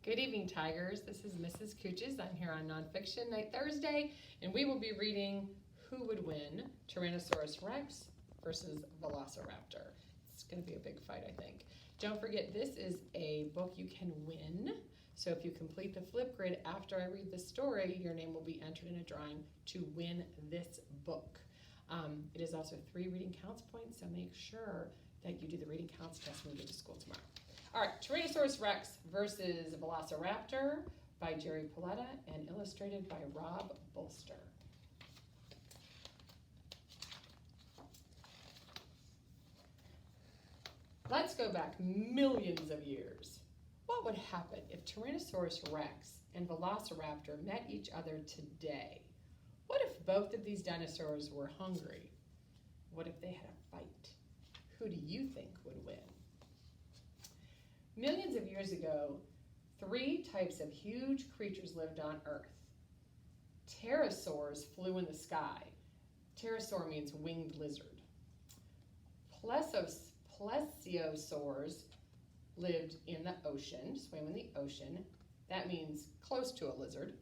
Good evening, Tigers. This is Mrs. Kuches. I'm here on Nonfiction Night Thursday, and we will be reading Who Would Win? Tyrannosaurus Rex versus Velociraptor. It's going to be a big fight, I think. Don't forget, this is a book you can win. So if you complete the FLIPGRID after I read the story, your name will be entered in a drawing to win this book. It is also 3 reading counts points, so make sure that you do the reading counts test when you get to school tomorrow. All right, Tyrannosaurus Rex versus Velociraptor by Jerry Paletta and illustrated by Rob Bolster. Let's go back millions of years. What would happen if Tyrannosaurus Rex and Velociraptor met each other today? What if both of these dinosaurs were hungry? What if they had a fight? Who do you think would win? Millions of years ago, 3 types of huge creatures lived on Earth. Pterosaurs flew in the sky. Pterosaur means winged lizard. Plesiosaurs lived in the ocean, swam in the ocean. That means close to a lizard.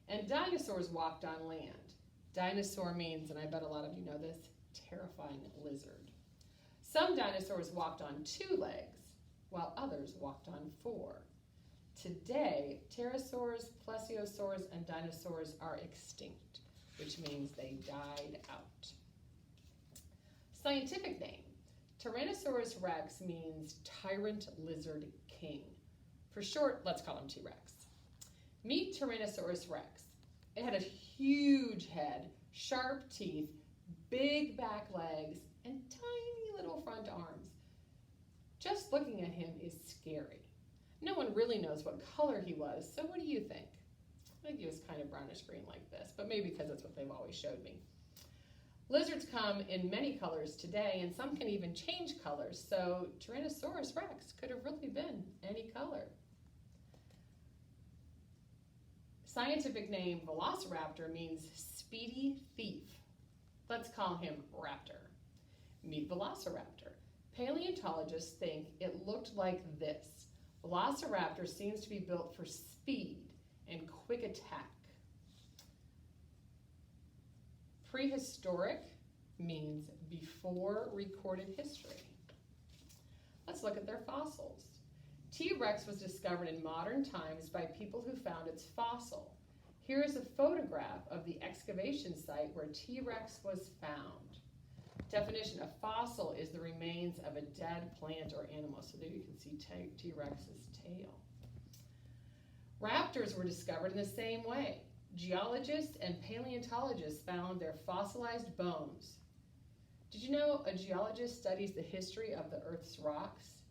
And dinosaurs walked on land. Dinosaur means, and I bet a lot of you know this, terrifying lizard. Some dinosaurs walked on 2 legs, while others walked on 4. Today, pterosaurs, plesiosaurs, and dinosaurs are extinct, which means they died out. Scientific name: Tyrannosaurus Rex means tyrant lizard king. For short, let's call him T-Rex. Meet Tyrannosaurus Rex. It had a huge head, sharp teeth, big back legs, and tiny little front arms. Just looking at him is scary. No one really knows what color he was, so what do you think? I think he was kind of brownish green like this, but maybe because that's what they've always showed me. Lizards come in many colors today, and some can even change colors, so Tyrannosaurus Rex could have really been any color. Scientific name Velociraptor means speedy thief. Let's call him Raptor. Meet Velociraptor. Paleontologists think it looked like this. Velociraptor seems to be built for speed and quick attack. Prehistoric means before recorded history. Let's look at their fossils. T-Rex was discovered in modern times by people who found its fossil. Here is a photograph of the excavation site where T-Rex was found. Definition: a fossil is the remains of a dead plant or animal. So there you can see T-Rex's tail. Raptors were discovered in the same way. Geologists and paleontologists found their fossilized bones. Did you know a geologist studies the history of the Earth's rocks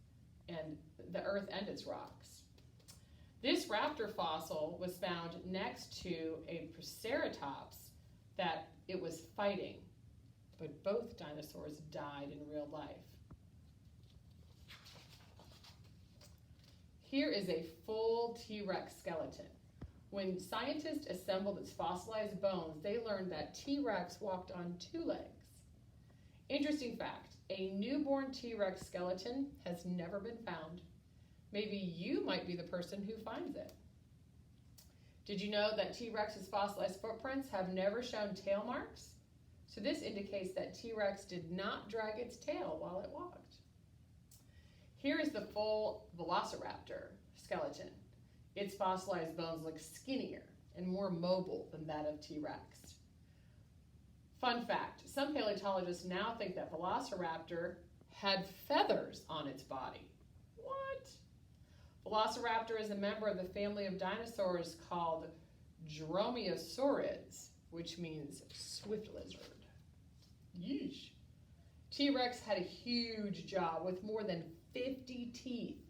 and the Earth and its rocks? This raptor fossil was found next to a Triceratops that it was fighting. But both dinosaurs died in real life. Here is a full T-Rex skeleton. When scientists assembled its fossilized bones, they learned that T-Rex walked on 2 legs. Interesting fact, a newborn T-Rex skeleton has never been found. Maybe you might be the person who finds it. Did you know that T-Rex's fossilized footprints have never shown tail marks? So this indicates that T-Rex did not drag its tail while it walked. Here is the full Velociraptor skeleton. Its fossilized bones look skinnier and more mobile than that of T-Rex. Fun fact, some paleontologists now think that Velociraptor had feathers on its body. What? Velociraptor is a member of the family of dinosaurs called Dromaeosaurids, which means swift lizard. Yeesh. T-Rex had a huge jaw with more than 50 teeth.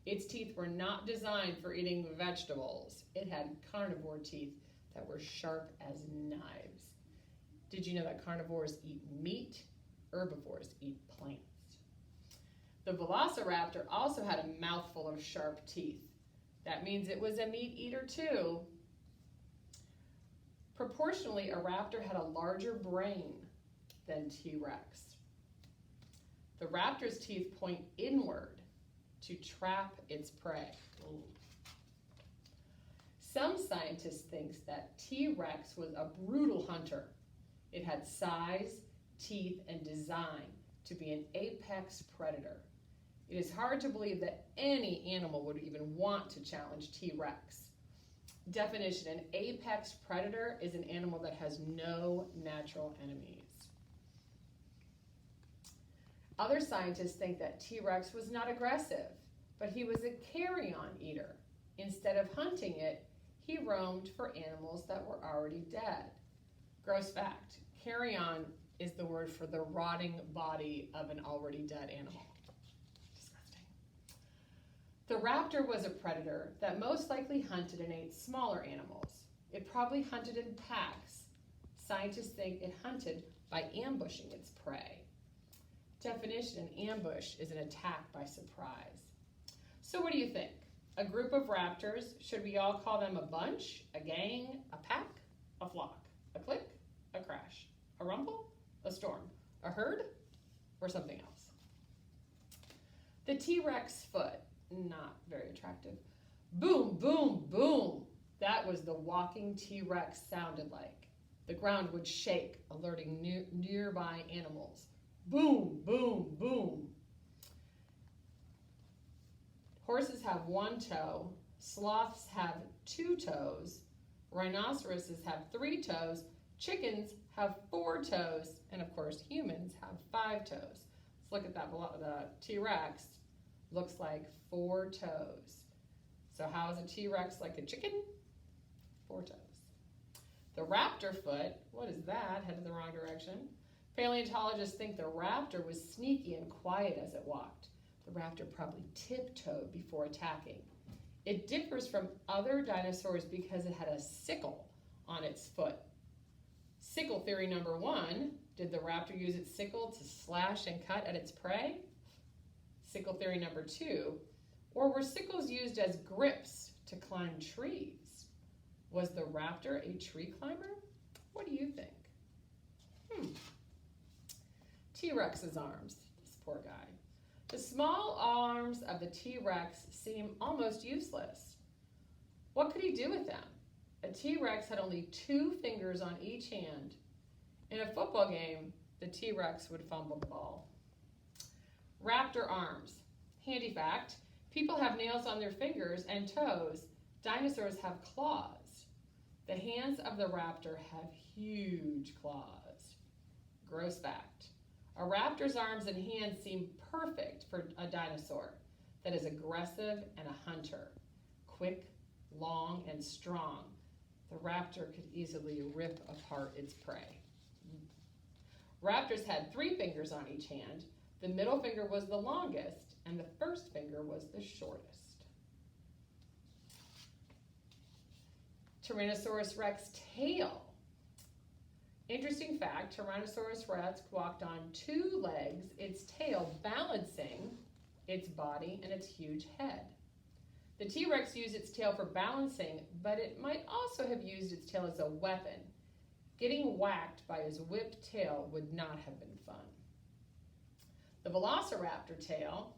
Its teeth were not designed for eating vegetables. It had carnivore teeth that were sharp as knives. Did you know that carnivores eat meat? Herbivores eat plants. The Velociraptor also had a mouthful of sharp teeth. That means it was a meat eater too. Proportionally, a raptor had a larger brain than T-Rex. The raptor's teeth point inward to trap its prey. Ooh. Some scientists think that T-Rex was a brutal hunter. It had size, teeth, and design to be an apex predator. It is hard to believe that any animal would even want to challenge T-Rex. Definition: an apex predator is an animal that has no natural enemies. Other scientists think that T-Rex was not aggressive, but he was a carrion eater. Instead of hunting it, he roamed for animals that were already dead. Gross fact: carrion is the word for the rotting body of an already dead animal. Disgusting. The raptor was a predator that most likely hunted and ate smaller animals. It probably hunted in packs. Scientists think it hunted by ambushing its prey. Definition: an ambush is an attack by surprise. So what do you think? A group of raptors, should we all call them a bunch, a gang, a pack, a flock, a clique, a crash, a rumble, a storm, a herd, or something else? The T-Rex foot, not very attractive. Boom, boom, boom. That was the walking T-Rex sounded like. The ground would shake, alerting nearby animals. Boom, boom, boom. Horses have one toe, sloths have 2 toes, rhinoceroses have 3 toes, chickens have 4 toes, and of course humans have 5 toes. Let's look at that. The T-Rex looks like 4 toes. So how is a T-Rex like a chicken? 4 toes. The raptor foot, what is that? Headed the wrong direction. Paleontologists think the raptor was sneaky and quiet as it walked. The raptor probably tiptoed before attacking. It differs from other dinosaurs because it had a sickle on its foot. Sickle theory number 1, did the raptor use its sickle to slash and cut at its prey? Sickle theory number 2, or were sickles used as grips to climb trees? Was the raptor a tree climber? What do you think? T-Rex's arms, this poor guy. The small arms of the T-Rex seem almost useless. What could he do with them? A T-Rex had only 2 fingers on each hand. In a football game, the T-Rex would fumble the ball. Raptor arms. Handy fact, people have nails on their fingers and toes. Dinosaurs have claws. The hands of the raptor have huge claws. Gross fact. A raptor's arms and hands seem perfect for a dinosaur that is aggressive and a hunter. Quick, long, and strong, the raptor could easily rip apart its prey. Raptors had 3 fingers on each hand. The middle finger was the longest, and the first finger was the shortest. Tyrannosaurus Rex Tail. Interesting fact, Tyrannosaurus Rex walked on 2 legs, its tail balancing its body and its huge head. The T-Rex used its tail for balancing, but it might also have used its tail as a weapon. Getting whacked by his whipped tail would not have been fun. The Velociraptor tail,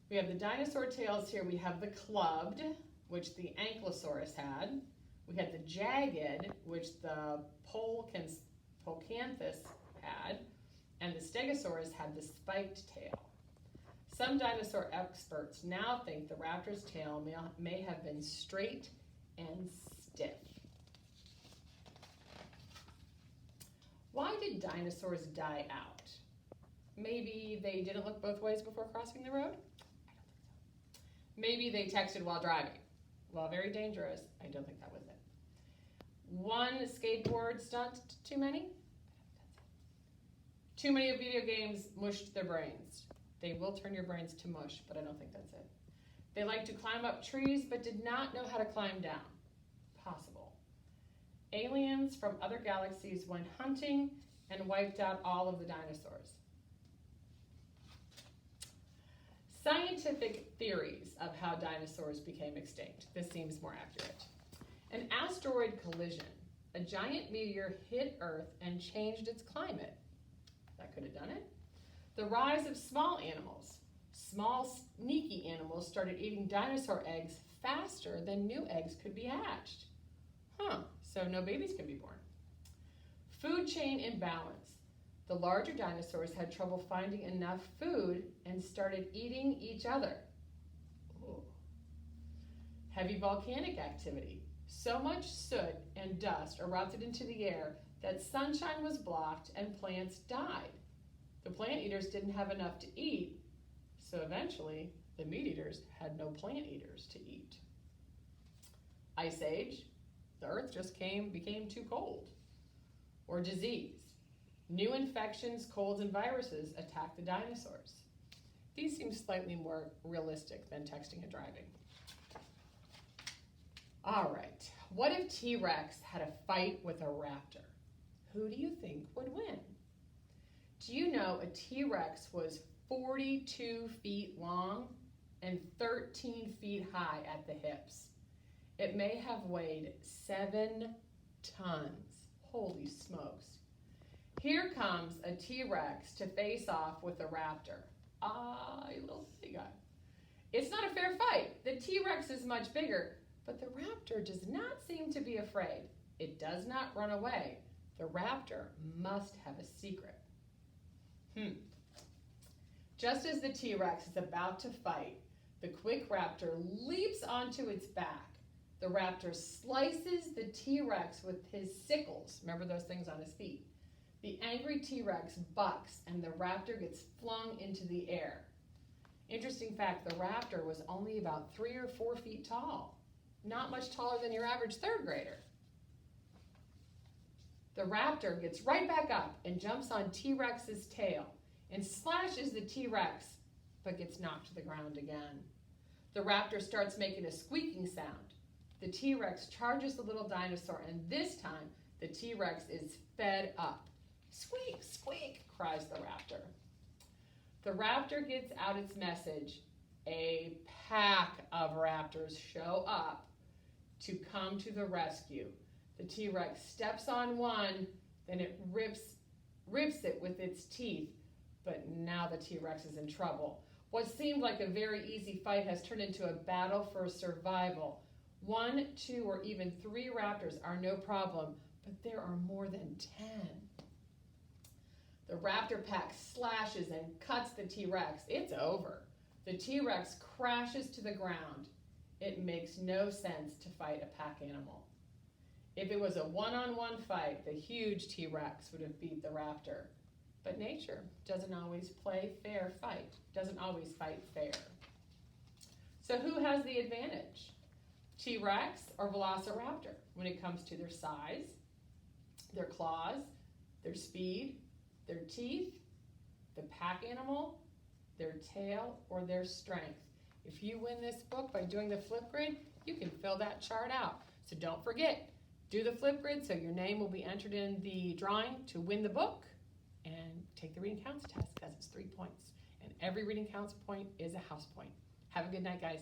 we have the dinosaur tails here. We have the clubbed, which the Ankylosaurus had. We had the jagged, which the Pocanthus had, and the Stegosaurus had the spiked tail. Some dinosaur experts now think the raptor's tail may have been straight and stiff. Why did dinosaurs die out? Maybe they didn't look both ways before crossing the road? I don't think so. Maybe they texted while driving. Well, very dangerous. I don't think that was it. One skateboard stunt too many? Too many video games mushed their brains. They will turn your brains to mush, but I don't think that's it. They liked to climb up trees, but did not know how to climb down. Possible. Aliens from other galaxies went hunting and wiped out all of the dinosaurs. Scientific theories of how dinosaurs became extinct. This seems more accurate. An asteroid collision. A giant meteor hit Earth and changed its climate. That could have done it. The rise of small animals. Small, sneaky animals started eating dinosaur eggs faster than new eggs could be hatched. So no babies can be born. Food chain imbalance. The larger dinosaurs had trouble finding enough food and started eating each other. Ooh. Heavy volcanic activity. So much soot and dust erupted into the air that sunshine was blocked and plants died. The plant eaters didn't have enough to eat, so eventually the meat eaters had no plant eaters to eat. Ice Age. The earth just became too cold. Or disease. New infections, colds, and viruses attack the dinosaurs. These seem slightly more realistic than texting and driving. All right, what if T-Rex had a fight with a raptor? Who do you think would win? Do you know a T-Rex was 42 feet long and 13 feet high at the hips? It may have weighed 7 tons. Holy smokes. Here comes a T-Rex to face off with a raptor. You little silly guy. It's not a fair fight. The T-Rex is much bigger, but the raptor does not seem to be afraid. It does not run away. The raptor must have a secret. Just as the T-Rex is about to fight, the quick raptor leaps onto its back. The raptor slices the T-Rex with his sickles. Remember those things on his feet. The angry T-Rex bucks and the raptor gets flung into the air. Interesting fact, the raptor was only about 3 or 4 feet tall. Not much taller than your average third grader. The raptor gets right back up and jumps on T-Rex's tail and slashes the T-Rex, but gets knocked to the ground again. The raptor starts making a squeaking sound. The T-Rex charges the little dinosaur, and this time the T-Rex is fed up. Squeak, squeak, cries the raptor. The raptor gets out its message. A pack of raptors show up to come to the rescue. The T-Rex steps on one, then it rips it with its teeth, but now the T-Rex is in trouble. What seemed like a very easy fight has turned into a battle for survival. 1, 2, or even 3 raptors are no problem, but there are more than 10. The raptor pack slashes and cuts the T-Rex. It's over. The T-Rex crashes to the ground. It makes no sense to fight a pack animal. If it was a one-on-one fight, the huge T-Rex would have beat the raptor. But nature doesn't always doesn't always fight fair. So who has the advantage? T-Rex or Velociraptor when it comes to their size, their claws, their speed, their teeth, the pack animal, their tail, or their strength. If you win this book by doing the FLIPGRID, you can fill that chart out. So don't forget, do the FLIPGRID so your name will be entered in the drawing to win the book, and take the reading counts test because it's 3 points. And every reading counts point is a house point. Have a good night, guys.